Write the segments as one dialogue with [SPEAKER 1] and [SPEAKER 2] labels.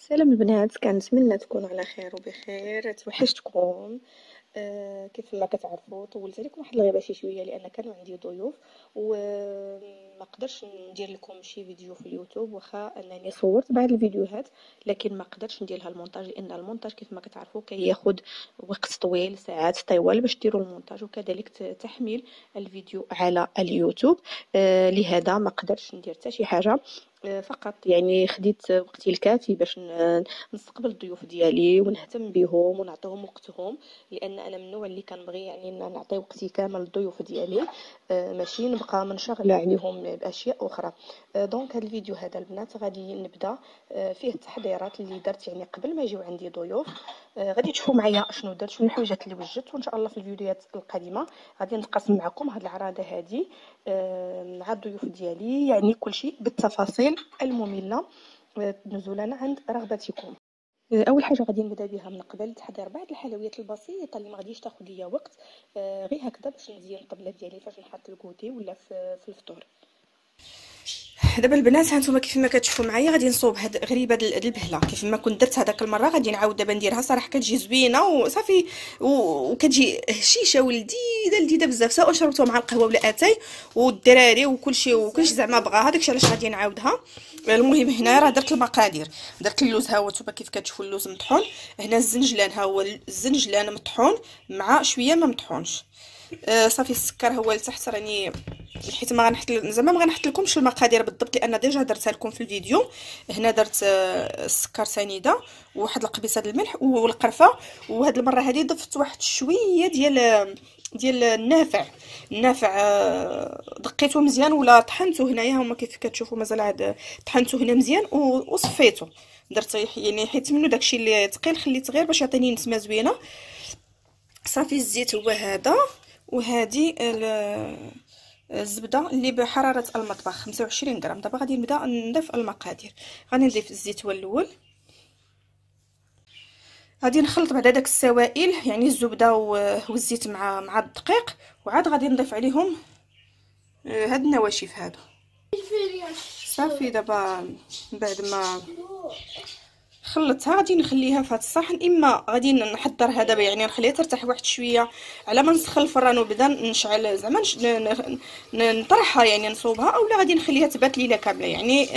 [SPEAKER 1] سلام البنات، كنتمنى تكونوا على خير وبخير. توحشتكم. كيف ما كتعرفوا طولت عليكم واحد الغيبه شي شويه لان كانوا عندي ضيوف وما قدرتش ندير لكم شي فيديو في اليوتيوب، واخا انني صورت بعض الفيديوهات لكن ما قدرتش ندير لها المونتاج لان المونتاج كيف ما كتعرفوا كياخذ وقت طويل، ساعات طوال باش ديروا المونتاج وكذلك تحميل الفيديو على اليوتيوب. لهذا ما قدرتش ندير حتى شي حاجه. فقط يعني خديت وقتي الكافي باش نستقبل الضيوف ديالي ونهتم بهم ونعطيهم وقتهم، لان انا من النوع اللي كنبغي يعني نعطي وقتي كامل للضيوف ديالي، ماشي نبقى منشغله عليهم باشياء اخرى. دونك هذا الفيديو هذا البنات غادي نبدا فيه التحضيرات اللي درت يعني قبل ما يجيو عندي ضيوف. غادي تشوفوا معايا شنو درت، شنو الحويجات اللي وجدت، وان شاء الله في الفيديوهات القادمه غادي نتقاسم معكم هذه العراضه هذه مع الضيوف ديالي، يعني كل شيء بالتفاصيل الممله نزولا عند رغبتكم. اول حاجه غادي نبدا بها من قبل تحضير بعض الحلويات البسيطه اللي ما غاديش تاخذ ليا وقت، غير هكذا باش نزين الطبله ديالي فاش نحط الكوتي ولا في الفطور. دابا البنات هانتوما كيف ما كتشوفوا معايا غادي نصوب هاد غريبه د البهله كيف ما كنت درت هذاك المره، غادي نعاود دابا نديرها. صراحه كتجي زوينه وصافي وكتجي هشيشه ولذيذه بزاف، سواء شربتوها مع القهوه ولا اتاي والدراري وكلشي زعما بغاها. داكشي علاش غادي نعاودها. المهم هنا راه درت المقادير، درت اللوز ها هو نتوما كيف كتشوفوا اللوز مطحون، هنا الزنجلان ها هو الزنجلان مطحون مع شويه ما مطحونش. صافي السكر هو لتحت راني حيت ما غنحط زعما ما غنحط لكمش المقادير بالضبط لان ديجا درتها لكم في الفيديو. هنا درت السكر سنيده وواحد القبيصه د الملح والقرفه، وهاد المره هذه ضفت واحد شويه ديال النافع دقيته مزيان ولا طحنته هنايا هما كيف كتشوفوا مازال عاد طحنته هنا مزيان وصفيته. درت يعني حيت منه داكشي اللي ثقيل خليت غير باش يعطيني نسمه زوينه. صافي الزيت هو هذا، وهذه الزبده اللي بحراره المطبخ 25 غرام. دابا غادي نبدا نضيف المقادير. غادي نضيف الزيت هو الاول، غادي نخلط بعد داك السوائل يعني الزبده والزيت مع الدقيق، وعاد غادي نضيف عليهم هاد النواشف هادو. صافي دابا بعد ما خلطتها غادي نخليها في هذا الصحن، اما غادي نحضرها دابا يعني نخليها ترتاح واحد شويه على ما نسخن الفران وبدا نشعل زعما نطرحها يعني نصوبها، اولا غادي نخليها تبات ليله كامله يعني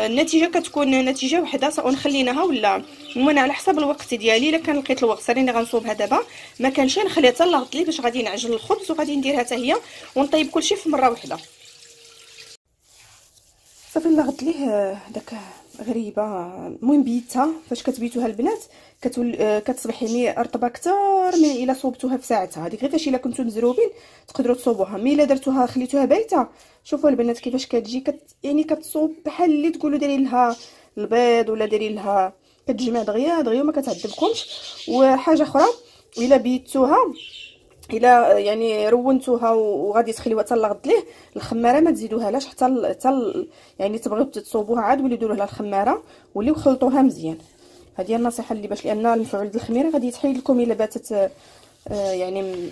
[SPEAKER 1] النتيجه كتكون نتيجه وحده سواء خليناها ولا. المهم على حسب الوقت ديالي، الا كان لقيت الوقت راني غنصوبها دابا، ما كانش نخليها حتى لغط لي باش غادي نعجن الخبز وغادي نديرها حتى هي ونطيب كلشي في مره واحده. صافي لغط ليه داك غريبه. المهم بيتها فاش كتبيتوها البنات كتصبح يعني رطبه اكثر من الا صوبتوها في ساعتها. هذيك غير فاش الا كنتو مزروبين تقدروا تصوبوها، مي الا درتوها خليتوها بايته شوفوا البنات كيفاش كتجي يعني كتصوب بحال اللي تقولوا دايرين لها البيض ولا دايرين لها، كتجمع دغيا وما كتعذبكمش. وحاجه اخرى الا بيتوها الا يعني رونتوها وغادي تخليوها حتى لغد ليه الخماره ما تزيدوها لاش حتى يعني تبغيو تصوبوها عاد وليو ديروها للخماره وليو خلطوها مزيان. هذه النصيحه اللي باش لان المفعول د الخميره غادي يتحيد لكم الا باتت يعني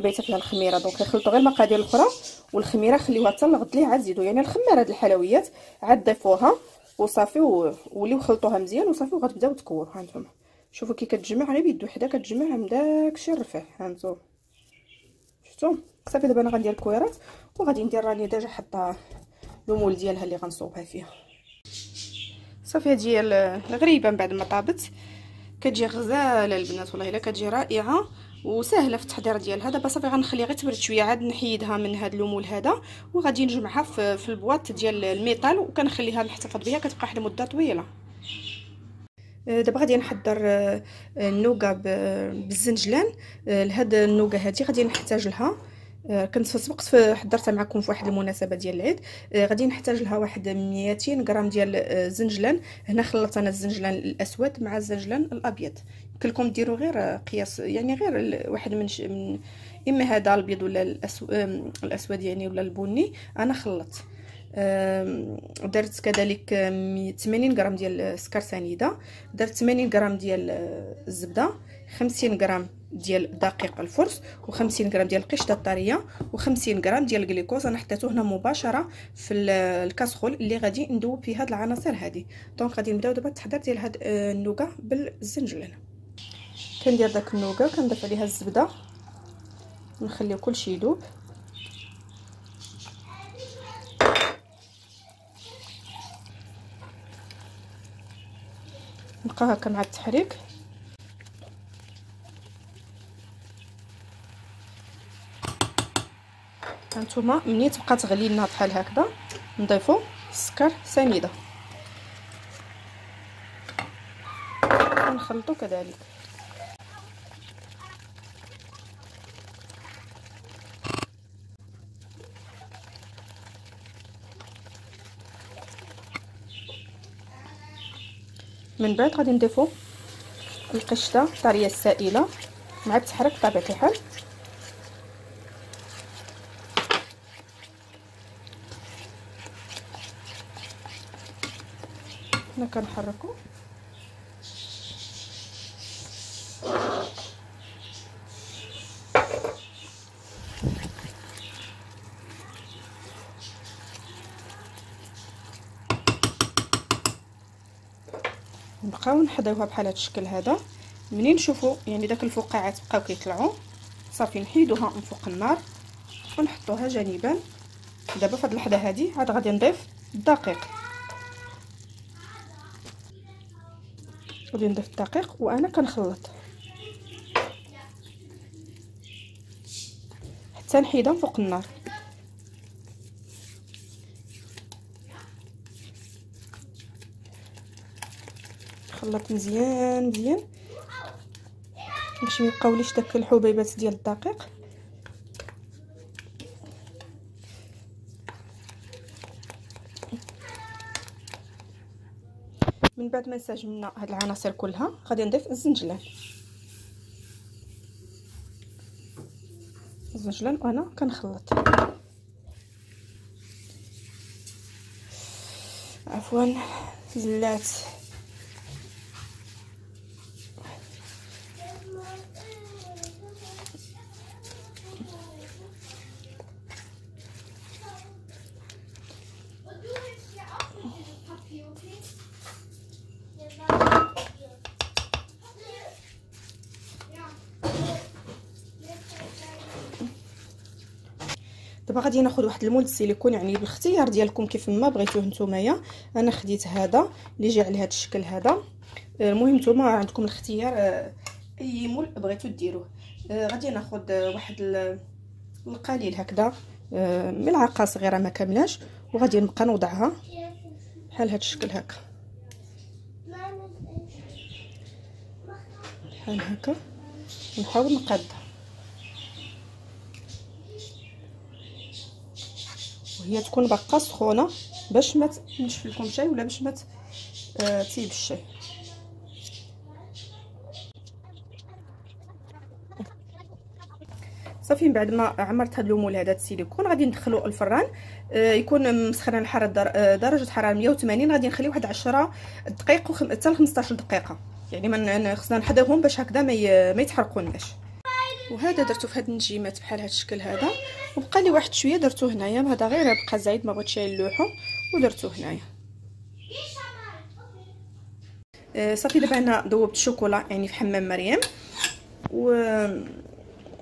[SPEAKER 1] بايته فيها الخميره. دونك خلطوا غير المقادير الاخرى والخميره خليوها حتى لغد ليه عاد زيدوا يعني الخماره د الحلويات عاد ضيفوها وصافي وليو خلطوها مزيان وصافي وغتبداو تكوروا. ها نتوما شوفوا كي كتجمع غير بيد وحده كتجمعها من داكشي الرفيع. هانتوما شفتوا صافي. دابا انا غندير الكويرات وغادي ندير راني ديجا حاطه المول ديالها اللي غنصوبها فيها. صافي هادي الغريبه من بعد ما طابت كتجي غزاله البنات والله الا كتجي رائعه وسهله في التحضير ديالها. دابا صافي غنخليها غير تبرد شويه عاد نحيدها من هاد اللومول هذا وغادي نجمعها في البواط ديال الميطال وكنخليها نحتفظ بها كتبقى واحد المده طويله. دابا غادي نحضر النوغا بالزنجلان. لهاد النوغا هادي غادي نحتاج لها كنت سبقت حضرتها معكم في واحد المناسبه ديال العيد. غادي نحتاج لها واحد 200 غرام ديال الزنجلان. هنا خلطت انا الزنجلان الاسود مع الزنجلان الابيض، يمكن لكم ديروا غير قياس يعني غير واحد من اما هذا الابيض ولا الاسود يعني ولا البني. انا خلطت درت كذلك 80 غرام ديال السكر سنيده، درت 80 غرام ديال الزبده. 50 غرام ديال دقيق الفرص، و50 غرام ديال القشطه الطريه، و50 غرام ديال الجليكوز. انا حطيته هنا مباشره في الكاسرول اللي غادي ندوب فيه هاد العناصر هذه. دونك غادي نبداو دابا التحضير ديال هاد النوغا بالزنجلان. كندير داك النوغا، كنضيف عليها الزبده، نخليو كلشي يذوب. نبقى هكا مع التحريك. هانتوما ملي تبقى تغلي لنا بحال هكذا نضيفو السكر سنيده ونخلطو كذلك. من بعد غادي نضيفو القشطه الطريه السائله مع التحريك بطبيعه الحال. هنا كنحركو. نبقاو نحضيوها بحال هذا الشكل هذا. منين نشوفوا يعني داك الفقاعات بقاو كيطلعوا صافي نحيدوها من فوق النار ونحطوها جانبا. دابا في هذه اللحظه هذه عاد غادي نضيف الدقيق. غادي نضيف الدقيق وانا كنخلط حتى نحيدها من فوق النار. نخلط مزيان مزيان باش ما يبقاوليش داك الحبيبات ديال الدقيق. من بعد ما نسجمنا هاد العناصر كلها غادي نضيف الزنجلان. الزنجلان وانا كنخلط. عفوا زلات. دابا غادي ناخذ واحد المولد السيليكون، يعني بالاختيار ديالكم كيف ما بغيتوه نتومايا. انا خديت هذا اللي جا على هذا الشكل هذا. المهم نتوما عندكم الاختيار، اي مول بغيتو ديروه. غادي ناخذ واحد القليل هكذا، ملعقه صغيره ما كاملاش، وغادي نبقى نوضعها بحال هذا الشكل هكا بحال هكا، ونحاول نقادها وهي تكون باقا سخونه باش ما تنشف لكم شاي ولا باش ما تطيب الشاي. صافي من بعد ما عمرت هاد اللومول هذا السيليكون غادي ندخلو الفران. يكون مسخن على الحراره درجه حراره 180. غادي نخليه واحد 10 دقائق حتى ل 15 دقيقه، يعني ما خصنا نحضرهم باش هكذا ما يتحرقوناش. وهذا درتو في هاد النجيمات بحال هاد الشكل هذا، وبقى لي واحد شويه درتو هنايا. هذا غير بقى زايد ما بغيتش نلوحو ودرتو هنايا. صافي دابا انا ذوبت الشوكولا يعني في حمام مريم، و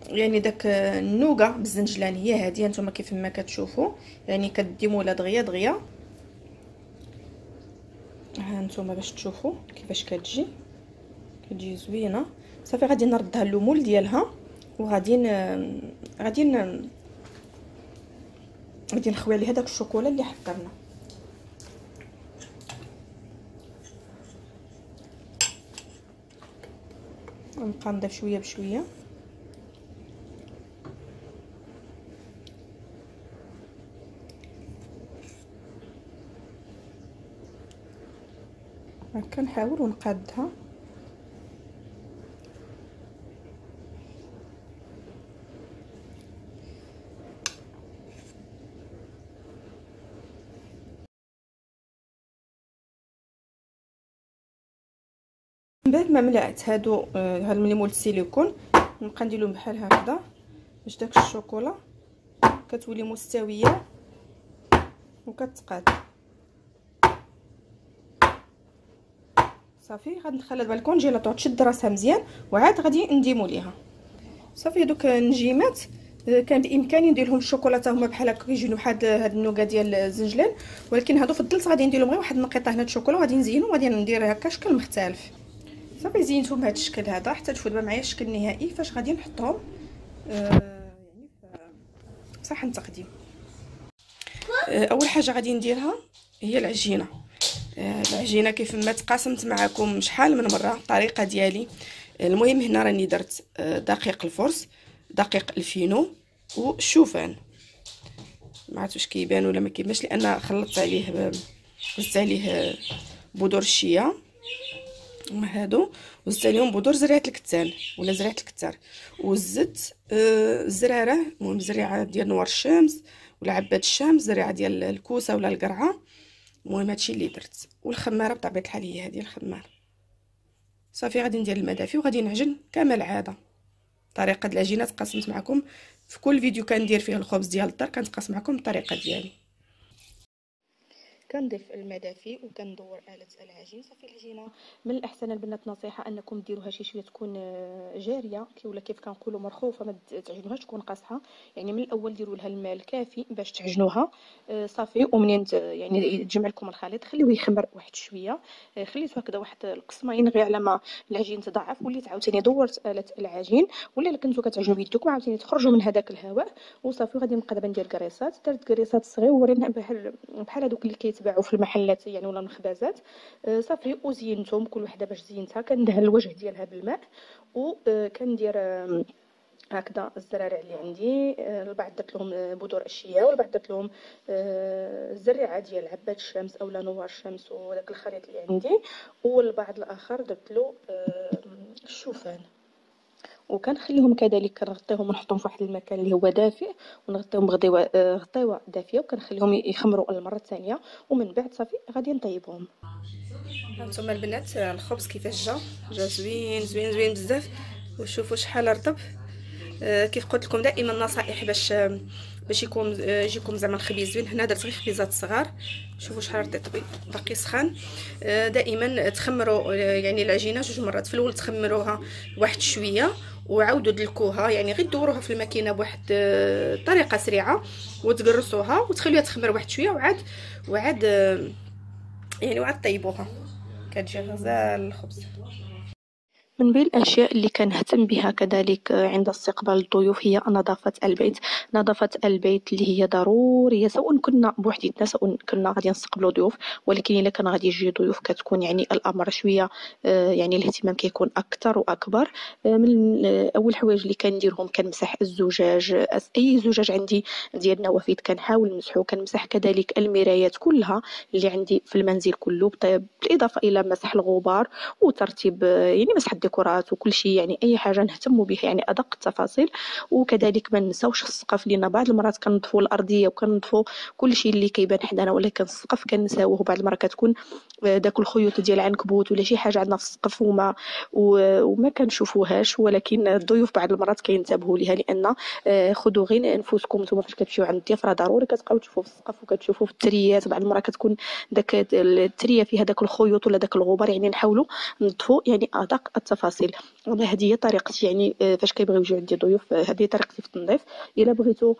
[SPEAKER 1] يعني داك النوغا بالزنجلان هي هذه نتوما كيف ما كتشوفوا، يعني كديمولا دغيا دغيا. ها نتوما باش تشوفوا كيفاش كتجي زوينه. صافي غادي نردها اللومول ديالها، وغادي غادي نخوي عليها داك الشوكولا اللي حضرنا. ونبقى نضيف شويه بشويه. هكا نحاول ونقادها. من بعد ما ملعت هاد المليمول السيليكون نبقى نديرهم بحال هكذا باش داك الشوكولا كتولي مستويه وكتقاد. صافي غندخلها دابا الكونجيلاتور تشد راسها مزيان وعاد غادي نديمو ليها. صافي هذوك النجيمات كان بامكاني ندير لهم الشوكولا حتى هما بحال هكا كيجيو بحال هاد النوكا ديال الزنجلان، ولكن هادو فضلت غادي ندير لهم غير واحد النقيطه هنا د الشوكولا وغادي نزينو وغادي ندير هكا شكل مختلف. صافي زينتهم بهذا الشكل هذا حتى تشوفوا دابا معايا الشكل النهائي فاش غادي نحطهم يعني في صحن تقديم. اول حاجه غادي نديرها هي العجينه. العجينه كيف ما تقاسمت معكم شحال من مره الطريقه ديالي. المهم هنا راني درت دقيق الفرص، دقيق الفينو والشوفان. ما عرفتش واش كيبان ولا ما كيبانش لان خلطت عليه زدت عليه بذور الشيا هادو، وزدت عليهم بذور زريعه الكتان ولا زريعه الكتار، وزدت الزراره المهم زريعه ديال نوار الشمس ولا عباد الشمس، زريعه ديال الكوسه ولا القرعه. المهم هادشي اللي درت، والخماره بطبيعه الحال هي هذه الخماره. صافي غادي ندير الماء دافي وغادي نعجن كما العاده. طريقه العجينه تقاسمت معكم في كل فيديو كندير فيه الخبز ديال الدار، كنتقاسم معكم الطريقه ديالي. كنضيف الماء دافي وكندور آلة العجين. صافي العجينه من الاحسن البنات نصيحه انكم ديروها شي شويه تكون جاريه ولا كيف كنقولوا مرخوفه، ما تعجنوهاش تكون قاصحه. يعني من الاول ديروا لها الماء الكافي باش تعجنوها. صافي ومنين يعني يتجمع لكم الخليط خليوه يخمر واحد شويه. خليته هكذا واحد القسمين غير على ما العجين تضاعف، وليت عاوتاني دورت آلة العجين ولا كنتو كتعجنوا بيدكم عاوتاني تخرجوا من هذاك الهواء. وصافي غادي نبقى دابا ندير كريسات. درت كريسات صغيورين بحال هذوك اللي كيتباعوا في المحلات يعني ولا المخبازات. صافي وزينتهم كل وحده باش زينتها كندهن الوجه ديالها بالماء وكندير هكذا الزرارع اللي عندي. البعض درت لهم بذور الشيا والبعض درت لهم الزريعه ديال عباد الشمس اولا نوار الشمس وداك الخليط اللي عندي، والبعض الاخر درت له الشوفان. وكنخليهم كذلك كنغطيهم ونحطهم في واحد المكان اللي هو دافئ ونغطيهم غطيوه دافيه وكنخليهم يخمروا المره الثانيه، ومن بعد صافي غادي نطيبهم. هانتوما البنات الخبز كيفاش جا زوين زوين زوين بزاف، وشوفوا شحال رطب. كيف قلت لكم دائما نصائح باش يجيكم زعما الخبيز زوين. هنا درت غير خبيزات صغار، شوفوا شحال رطب باقي سخان. دائما تخمروا يعني العجينه جوج مرات، في الاول تخمروها واحد شويه وعاودوا دلكوها، يعني غير دوروها في الماكينه بواحد طريقه سريعه وتقرصوها وتخليوها تخمر واحد شويه وعاد يعني وعاد طيبوها. كتجي غزال الخبز. من بين الأشياء اللي كنهتم بها كذلك عند استقبال الضيوف هي نظافة البيت. نظافة البيت اللي هي ضرورية سواء كنا بوحديتنا سواء كنا غادي نستقبلوا ضيوف، ولكن إلا كان غادي يجي ضيوف كتكون يعني الأمر شوية يعني الاهتمام كيكون أكثر وأكبر. من أول حوايج اللي كنديرهم كنمسح الزجاج، أي زجاج عندي ديال النوافذ كنحاول نمسحو. كنمسح كذلك المرايات كلها اللي عندي في المنزل كله، بالإضافة إلى مسح الغبار وترتيب يعني مسح الديكورات وكل شيء، يعني اي حاجه نهتموا بها يعني ادق التفاصيل. وكذلك ما نساوش السقف، لان بعض المرات كنضفوا الارضيه وكنضفوا كل شيء اللي كيبان حدانا، ولكن السقف كنساوه. بعض المرات كتكون داك الخيوط ديال العنكبوت ولا شي حاجه عندنا في السقف وما كنشوفوهاش، ولكن الضيوف بعض المرات كينتبهوا ليها. لان خذوا غير انفسكم نتوما فاش كتمشيو عند الضياف راه ضروري كتبقاو تشوفوا في السقف وكتشوفوا في التريات. بعض المرات كتكون داك التريه فيها داك الخيوط ولا داك الغبار، يعني نحاولوا نضفوا يعني ادق التفاصيل. هذه هي طريقتي يعني فاش كيبغيو يجيو عندي ضيوف، هذه طريقتي في التنظيف. الا بغيتو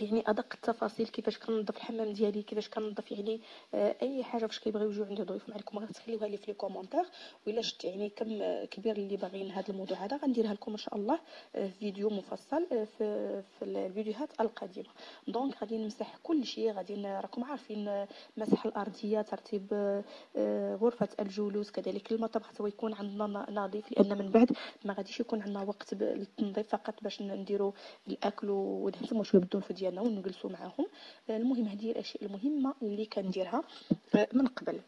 [SPEAKER 1] يعني ادق التفاصيل كيفاش كننظف الحمام ديالي، كيفاش كننظف يعني اي حاجه فاش كيبغيو يجيو عندي ضيوف، معكم غير تخليوها لي في لي كومونتير، والا شفت يعني كم كبير اللي باغيين هذا الموضوع هذا غنديرها لكم ان شاء الله في فيديو مفصل في الفيديوهات القادمه. دونك غادي نمسح كل شيء، غادي راكم عارفين مسح الارضيه، ترتيب غرفه الجلوس، كذلك المطبخ حتى يكون عندنا نظيف، لان من بعد ما غاديش يكون عندنا وقت للتنظيف فقط باش نديرو الاكل ونهتموا شويه بالضيوف ديالنا ونجلسوا معاهم. المهم هذه الاشياء المهمه اللي كنديرها من قبل.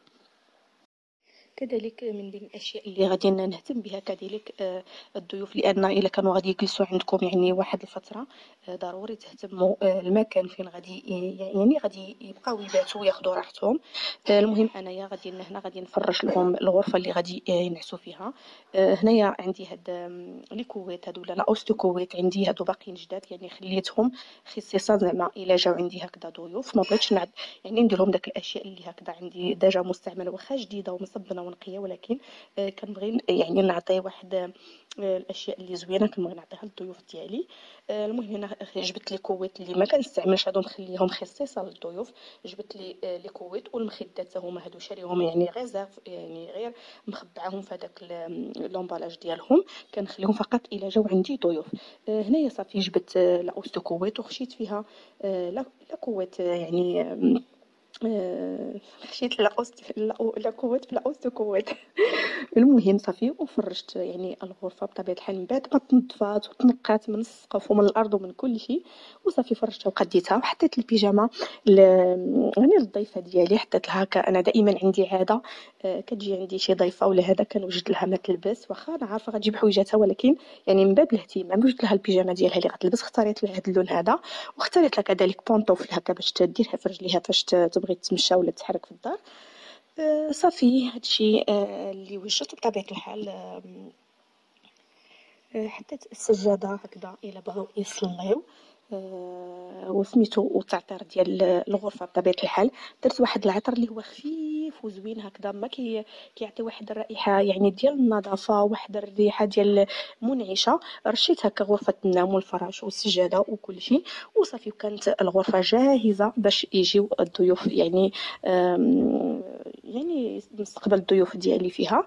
[SPEAKER 1] كذلك من بين الاشياء اللي غادي نهتم بها كذلك الضيوف، لان الا كانوا غادي يجلسوا عندكم يعني واحد الفتره، ضروري تهتموا المكان فين غادي يعني غادي يبقاو يباتوا وياخذوا راحتهم. المهم انايا غادي هنا غادي نفرش لهم الغرفه اللي غادي ينعسوا فيها. هنايا عندي هاد لي كويت هادو، ولا لا اوستو كويت عندي هادو باقيين جداد، يعني خليتهم خصيصا زعما الا جاو عندي هكذا ضيوف ما بغيتش يعني نديرهم داك الاشياء اللي هكذا عندي ديجا مستعمله، واخا جديده ومصبنه ونقيه، ولكن كنبغي يعني نعطي واحد الاشياء اللي زوينه كنبغي نعطيها للضيوف ديالي. المهم هنا جبت لي كويت اللي ما كنستعملش، هادو مخليهم خصيصا للضيوف. جبت لي لي كويت والمخدات هما هادو شاريهم يعني غير زاف، يعني غير مخبعاهم في هذاك لومبالاج ديالهم، كنخليهم فقط الا جاو عندي ضيوف. هنايا صافي جبت لاوستو كويت وخشيت فيها لا كويت يعني خشيت لا كويت في لاوستو كويت. المهم صافي وفرشت يعني الغرفه بطبيعه الحال من بعد ما تنظفات وتنقات من السقف ومن الارض ومن كل شيء، وصافي فرشتها وقديتها وحطيت البيجامه يعني للضيفه ديالي. حطيت لها انا دائما عندي عاده كتجي عندي شي ضيفه ولا هذا كنوجد لها ما تلبس، واخا انا عارفه غتجيب حويجاتها، ولكن يعني من باب الاهتمام وجدت لها البيجامه ديالها اللي غتلبس، اختاريت لها هذا اللون هذا، واختاريت لها كذلك بونطوفل هكا باش تديرها في رجليها فاش تبغي تمشى ولا تحرك في الدار. صافي هادشي اللي وجدت بطبيعة الحال. حطيت السجادة هكذا إلا بغاو يصليو، وسميتو والتعطير ديال الغرفة بطبيعة الحال درت واحد العطر اللي هو خفيف وزوين هكذا، ما كيعطي واحد الرائحة يعني ديال النظافة، واحد الريحة ديال منعشة. رشيت هكا غرفة النوم والفراش والسجادة وكل شيء، وصافي وكانت الغرفة جاهزة باش يجيو الضيوف، يعني مستقبل الضيوف ديالي فيها.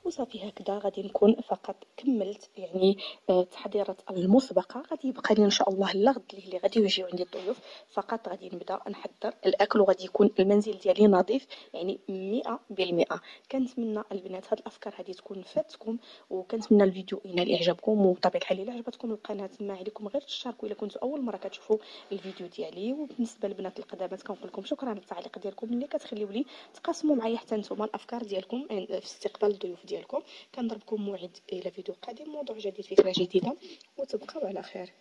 [SPEAKER 1] وصافي هكذا غادي نكون فقط كملت يعني التحضيرات المسبقه. غادي يبقى لي ان شاء الله الغد اللي غادي يجيو عندي الضيوف، فقط غادي نبدا نحضر الاكل، وغادي يكون المنزل ديالي نظيف يعني 100%. كنتمنى البنات هاد الافكار هذه تكون فاتكم، وكنتمنى الفيديو ينال اعجابكم، وبطبيعه الحال الا عجبتكم القناه ما عليكم غير تشاركوا الا كنتوا اول مره كتشوفوا الفيديو ديالي. وبالنسبه للبنات القدامات كنقول لكم شكرا على التعليق ديالكم اللي كتخليو لي تقاسموا معايا حتى نتوما الافكار ديالكم في استقبال الضيوف ديالكم. كنضربكم موعد الى فيديو قادم، موضوع جديد، فكره جديده، وتبقاو على خير.